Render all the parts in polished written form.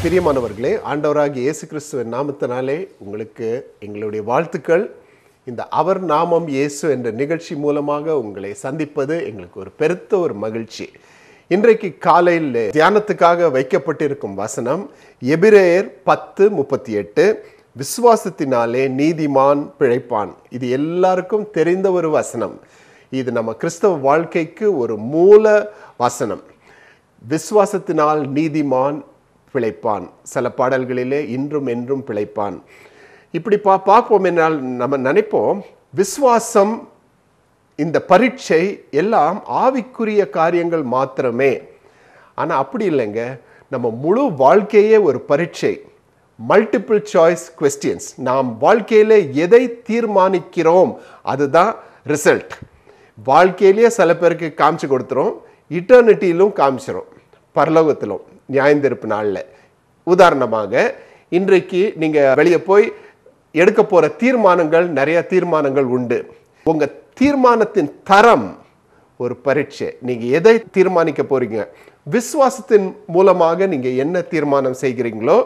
பிரியமானவர்களே, ஆண்டவராகிய இயேசு கிறிஸ்துவின் நாமத்தினாலே உங்களுக்கு எங்களுடைய வாழ்த்துக்கள். இந்த அவர் நாமம் இயேசு என்ற நிகழ்ச்சி மூலமாக உங்களை சந்திப்பது எங்களுக்கு ஒரு பெருத்த ஒரு மகிழ்ச்சி. இன்றைக்கு காலையில் தியானத்துக்காக வைக்கப்பட்டிருக்கும் வசனம் எபிரேயர் 10:38. விசுவாசத்தினாலே நீதிமான் பிழைப்பான். இது எல்லாருக்கும் தெரிந்த ஒரு வசனம். இது நம்ம கிறிஸ்தவ வாழ்க்கைக்கு ஒரு மூல வசனம். விசுவாசத்தினால் நீதிமான் பிழைப்பான். சில பாடல்களிலே இன்றும் என்றும் பிழைப்பான். இப்படி பார்ப்போம் என்றால் நம்ம நினைப்போம், விசுவாசம் இந்த பரீட்சை எல்லாம் ஆவிக்குரிய காரியங்கள் மாத்திரமே. ஆனால் அப்படி இல்லைங்க. நம்ம முழு வாழ்க்கையே ஒரு பரீட்சை. Multiple choice questions. நாம் வாழ்க்கையில் எதை தீர்மானிக்கிறோம் அதுதான் ரிசல்ட். வாழ்க்கையிலேயே சில பேருக்கு காமிச்சு கொடுத்துரும், இட்டர்னிட்டியிலும் காமிச்சிடும், பரலோகத்திலும் நியாயந்தீர்ப்பு நாளில். உதாரணமாக, இன்றைக்கு நீங்கள் வெளியே போய் எடுக்க போகிற தீர்மானங்கள், நிறைய தீர்மானங்கள் உண்டு. உங்கள் தீர்மானத்தின் தரம் ஒரு பரீட்சை. நீங்கள் எதை தீர்மானிக்க போறீங்க, விசுவாசத்தின் மூலமாக நீங்கள் என்ன தீர்மானம் செய்கிறீங்களோ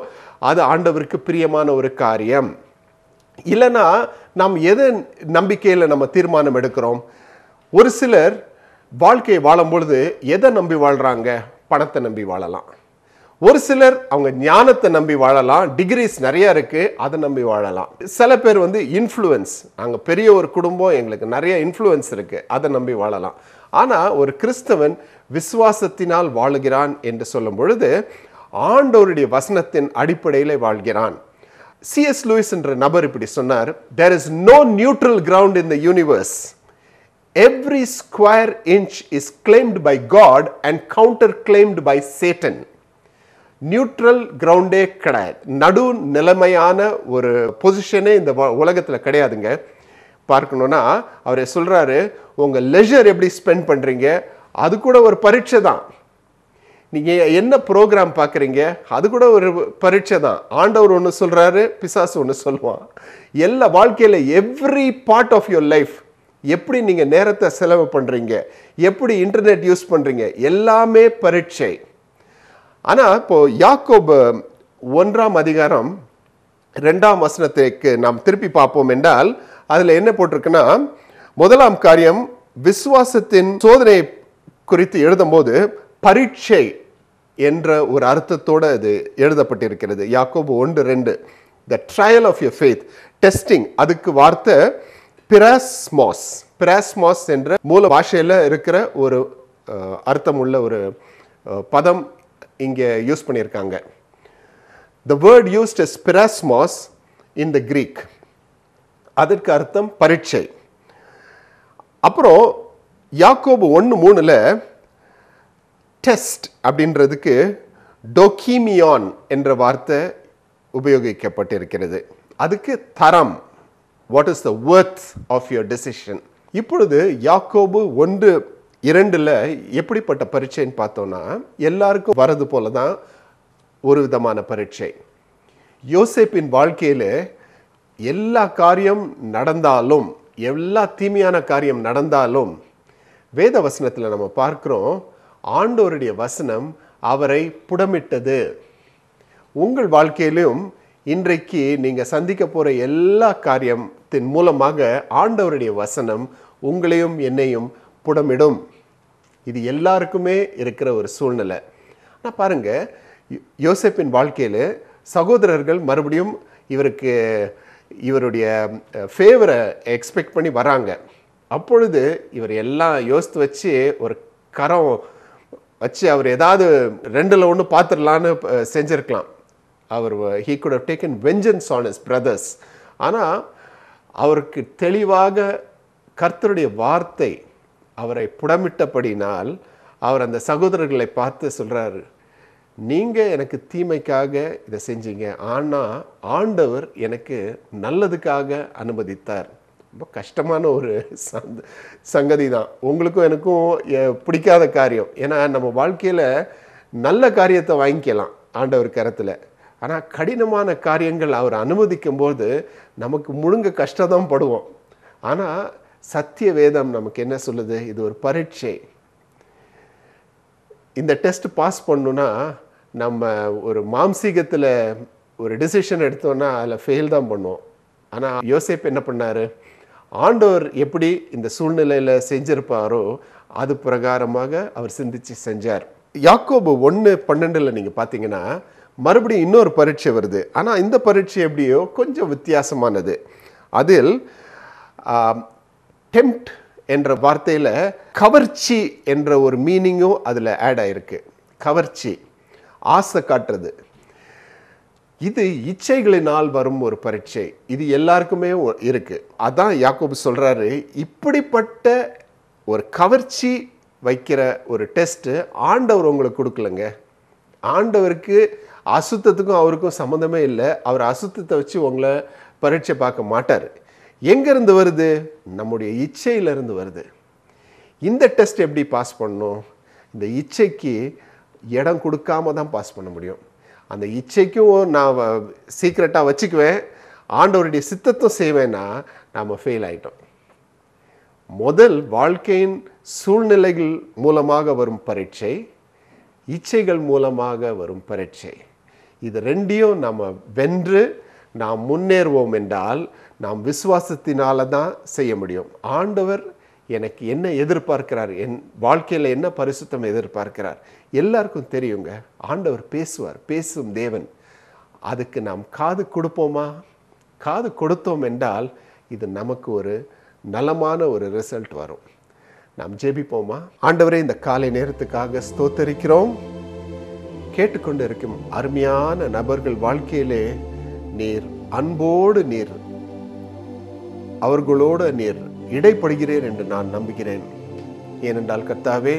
அது ஆண்டவருக்கு பிரியமான ஒரு காரியம். இல்லைன்னா நாம் எது நம்பிக்கையில் நம்ம தீர்மானம் எடுக்கிறோம். ஒரு சிலர் வாழ்க்கையை வாழும் பொழுது எதை நம்பி வாழ்கிறாங்க? பணத்தை நம்பி வாழலாம். ஒரு சிலர் அவங்க ஞானத்தை நம்பி வாழலாம். டிகிரிஸ் நிறைய இருக்கு, அதை நம்பி வாழலாம். சில பேர் இன்ஃப்ளூயன்ஸ், நாங்கள் பெரிய ஒரு குடும்பம், எங்களுக்கு நிறைய இன்ஃப்ளூயன்ஸ் இருக்கு, அதை நம்பி வாழலாம். ஆனால் ஒரு கிறிஸ்தவன் விசுவாசத்தினால் வாழுகிறான் என்று சொல்லும் பொழுது ஆண்டவருடைய வசனத்தின் அடிப்படையில் வாழ்கிறான். C.S. லூயிஸ் என்ற நபர் இப்படி சொன்னார், there is no neutral ground in the universe. Every square inch is claimed by God and counter claimed by Satan. Neutral கிரவுண்டே கிடையாது, நடு நிலைமையான ஒரு பொசிஷனே இந்த உலகத்தில் கிடையாதுங்க. பார்க்கணும்னா அவர் சொல்றாரு, உங்க லெஜர் எப்படி ஸ்பெண்ட் பண்றீங்க அது கூட ஒரு பரீட்சை தான். நீங்க என்ன ப்ரோக்ராம் பார்க்குறீங்க அது கூட ஒரு பரீட்சை தான். ஆண்டவர் ஒன்று சொல்றாரு, பிசாசு ஒன்று சொல்லுவான். எல்லா வாழ்க்கையில் every part of your life, எப்படி நீங்க நேரத்தை செலவு பண்றீங்க, எப்படி இன்டர்நெட் யூஸ் பண்றீங்க, எல்லாமே பரீட்சை. ஆனா இப்போ யாக்கோபு 1ஆம் அதிகாரம் 2ஆம் வசனத்துக்கு நாம் திருப்பி பார்ப்போம் என்றால் அதுல என்ன போட்டிருக்குன்னா, முதலாம் காரியம் விசுவாசத்தின் சோதனை குறித்து எழுதும்போது பரீட்சை என்ற ஒரு அர்த்தத்தோடு அது எழுதப்பட்டிருக்கிறது. யாக்கோபு 1:2, the trial of your faith, testing. அதுக்கு வார்த்தை பிராஸ்மோஸ். பிராஸ்மோஸ் என்ற மூல பாஷையில் இருக்கிற ஒரு அர்த்தம் உள்ள ஒரு பதம் இங்கே யூஸ் பண்ணியிருக்காங்க. The word used is pirasmos in the Greek. அதற்கு அர்த்தம் பரீட்சை. அப்புறம் யாக்கோபு 1:3 டெஸ்ட் அப்படின்றதுக்கு டோகிமியான் என்ற வார்த்தை உபயோகிக்கப்பட்டிருக்கிறது. அதுக்கு தரம், what is the worth of your decision. இப்பொழுது யாக்கோபு 1:2 எப்படிப்பட்ட பரீட்சைன்னு பார்த்தோம்னா, எல்லாருக்கும் வரது போல தான் ஒரு விதமான பரீட்சை. யோசேப்பின் வாழ்க்கையில் எல்லா காரியம் நடந்தாலும், எல்லா தீமையான காரியம் நடந்தாலும், வேத வசனத்தில் நம்ம பார்க்கிறோம், ஆண்டவருடைய வசனம் அவரை புடமிட்டது. உங்கள் வாழ்க்கையிலும் இன்றைக்கு நீங்க சந்திக்க போற எல்லா காரியத்தின் மூலமாக ஆண்டவருடைய வசனம் உங்களையும் என்னையும் புடமிடும். இது எல்லாருக்குமே இருக்கிற ஒரு சூழ்நிலை. ஆனால் பாருங்க, யோசேப்பின் வாழ்க்கையில் சகோதரர்கள் மறுபடியும் இவருடைய ஃபேவரை எக்ஸ்பெக்ட் பண்ணி வராங்க. அப்பொழுது இவர் எல்லாம் யோசித்து வச்சு ஒரு கரம் வச்சு அவர் ஏதாவது 2ல் 1 பார்த்துடலான்னு செஞ்சிருக்கலாம். அவர் he could have taken vengeance on his brothers. ஆனால் அவருக்கு தெளிவாக கர்த்தருடைய வார்த்தை அவரை புடமிட்டபடினால் அவர் அந்த சகோதரர்களை பார்த்து சொல்றாரு, நீங்க எனக்கு தீமைக்காக இதை செஞ்சீங்க, ஆனால் ஆண்டவர் எனக்கு நல்லதுக்காக அனுமதித்தார். ரொம்ப கஷ்டமான ஒரு சங்கதி தான். உங்களுக்கும் எனக்கும் பிடிக்காத காரியம். ஏன்னா நம்ம வாழ்க்கையில் நல்ல காரியத்தை வாங்கிக்கலாம் ஆண்டவர் கரத்தில், ஆனால் கடினமான காரியங்கள் அவர் அனுமதிக்கும் போது நமக்கு முழுங்க கஷ்டம்தான் படுவோம். ஆனால் சத்திய வேதம் நமக்கு என்ன சொல்லுது? இது ஒரு பரீட்சை. இந்த டெஸ்ட் பாஸ் பண்ணணும்னா நம்ம ஒரு மாம்சீகத்தில் ஒரு டிசிஷன் எடுத்தோம்னா அதில் ஃபெயில் தான் பண்ணுவோம். ஆனால் யோசேப் என்ன பண்ணார்? ஆண்டவர் எப்படி இந்த சூழ்நிலையில் செஞ்சிருப்பாரோ அது பிரகாரமாக அவர் சிந்திச்சு செஞ்சார். யாக்கோபு 1:12 நீங்கள் பார்த்தீங்கன்னா மறுபடியும் இன்னொரு பரீட்சை வருது. ஆனால் இந்த பரீட்சை எப்படியோ கொஞ்சம் வித்தியாசமானது. அதில் டெம்ப்ட் என்ற வார்த்தையில் கவர்ச்சி என்ற ஒரு மீனிங்கும் அதில் ஆட் ஆயிருக்கு. கவர்ச்சி, ஆசை காட்டுறது. இது இச்சைகளினால் வரும் ஒரு பரீட்சை. இது எல்லாருக்குமே இருக்கு. அதான் யாக்கோபு சொல்றாரு, இப்படிப்பட்ட ஒரு கவர்ச்சி வைக்கிற ஒரு டெஸ்ட் ஆண்டவர் உங்களுக்கு கொடுக்கலங்க. ஆண்டவருக்கு அசுத்தத்துக்கும் அவருக்கும் சம்மந்தமே இல்லை. அவர் அசுத்தத்தை வச்சு உங்களை பரீட்சை பார்க்க மாட்டார். எங்கேருந்து வருது? நம்முடைய இச்சையிலிருந்து வருது. இந்த டெஸ்ட் எப்படி பாஸ் பண்ணணும்? இந்த இச்சைக்கு இடம் கொடுக்காம தான் பாஸ் பண்ண முடியும். அந்த இச்சைக்கும் நான் சீக்ரெட்டாக வச்சுக்குவேன், ஆண்டவருடைய சித்தத்தும் செய்வேன்னா நாம் ஃபெயில் ஆகிட்டோம். முதல் வாழ்க்கையின் சூழ்நிலைகள் மூலமாக வரும் பரீட்சை, இச்சைகள் மூலமாக வரும் பரீட்சை. இது ரெண்டையும் நாம் வென்று நாம் முன்னேறுவோம் என்றால் நாம் விசுவாசத்தினால தான் செய்ய முடியும். ஆண்டவர் எனக்கு என்ன எதிர்பார்க்கிறார், என் வாழ்க்கையில் என்ன பரிசுத்தம் எதிர்பார்க்கிறார் எல்லாருக்கும் தெரியுங்க. ஆண்டவர் பேசுவார், பேசும் தேவன். அதுக்கு நாம் காது கொடுப்போமா? காது கொடுத்தோம் என்றால் இது நமக்கு ஒரு நலமான ஒரு ரிசல்ட் வரும். நாம் ஜெபிப்போமா? ஆண்டவரே, இந்த காலை நேரத்துக்காக ஸ்தோத்தரிக்கிறோம். கேட்டுக்கொண்டு இருக்கும் அருமையான நபர்கள் வாழ்க்கையிலே நீர் அன்போடு நீர் அவர்களோடு நீர் இடைப்படுகிறீர் என்று நான் நம்புகிறேன். ஏனென்றால் கர்த்தாவே,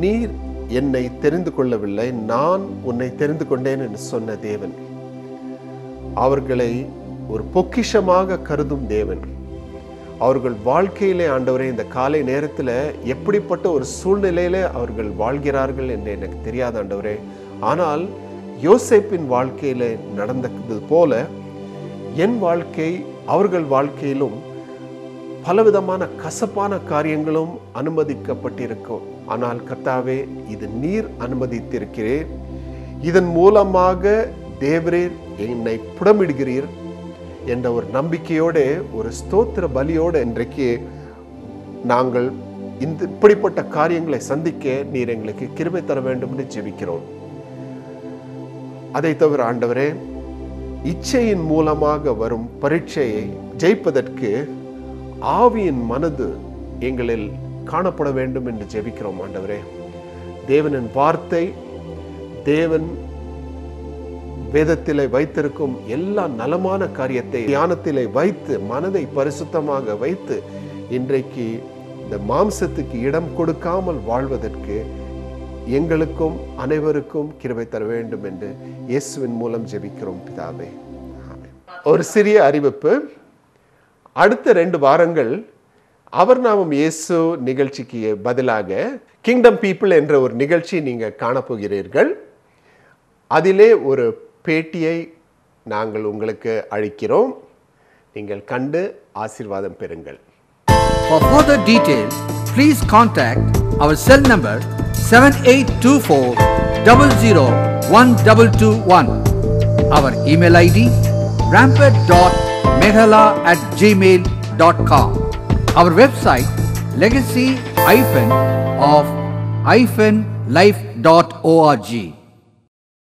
நீர் என்னை தெரிந்து கொள்ளவில்லை, நான் உன்னை தெரிந்து கொண்டேன் என்று சொன்ன தேவன், அவர்களை ஒரு பொக்கிஷமாக கருதும் தேவன், அவர்கள் வாழ்க்கையிலே ஆண்டவரே இந்த காலை நேரத்தில் எப்படிப்பட்ட ஒரு சூழ்நிலையில அவர்கள் வாழ்கிறார்கள் என்று எனக்கு தெரியாத ஆண்டவரே. ஆனால் யோசேப்பின் வாழ்க்கையில நடந்தது போல என் வாழ்க்கை, அவர்கள் வாழ்க்கையிலும் பலவிதமான கசப்பான காரியங்களும் அனுமதிக்கப்பட்டிருக்கும். ஆனால் கர்த்தாவே, இது நீர் அனுமதித்திருக்கிறீர். இதன் மூலமாக தேவரீர் என்னை புடமிடுகிறீர் என்ற ஒரு நம்பிக்கையோடு, ஒரு ஸ்தோத்திர பலியோடு இன்றைக்கு நாங்கள் இப்படிப்பட்ட காரியங்களை சந்திக்க நீர் எங்களுக்கு கிருபை தர வேண்டும் என்று ஜெபிக்கிறோம். அதை தவிர ஆண்டவரே, இச்சையின் மூலமாக வரும் பரீட்சையை ஜெயிப்பதற்கு ஆவியின் மனது எங்களில் காணப்பட வேண்டும் என்று ஜெபிக்கிறோம் ஆண்டவரே. தேவனின் வார்த்தை, தேவன் வேதத்திலே வைத்திருக்கும் எல்லா நலமான காரியத்தை தியானத்திலே வைத்து, மனதை பரிசுத்தமாக வைத்து, இன்றைக்கு இந்த மாம்சத்துக்கு இடம் கொடுக்காமல் வாழ்வதற்கு எங்களுக்கும் அனைவருக்கும் கிருபை தர வேண்டும் என்று இயேசுவின் மூலம் ஜெபிக்கிறோம் பிதாவே. ஒரு சிறிய அறிவிப்பு. அடுத்த 2 வாரங்கள் அவர் நாமம் இயேசு நிகழ்ச்சிக்கு பதிலாக கிங்டம் பீப்புள் என்ற ஒரு நிகழ்ச்சி நீங்க காணப்போகிறீர்கள். அதிலே ஒரு பேட்டியை நாங்கள் உங்களுக்கு அளிக்கிறோம். நீங்கள் கண்டு ஆசீர்வாதம் பெறுங்கள். For further details, please contact our cell number 7824001221. Our email ID rampart.meghala@gmail.com. Our website legacy-of-life.org.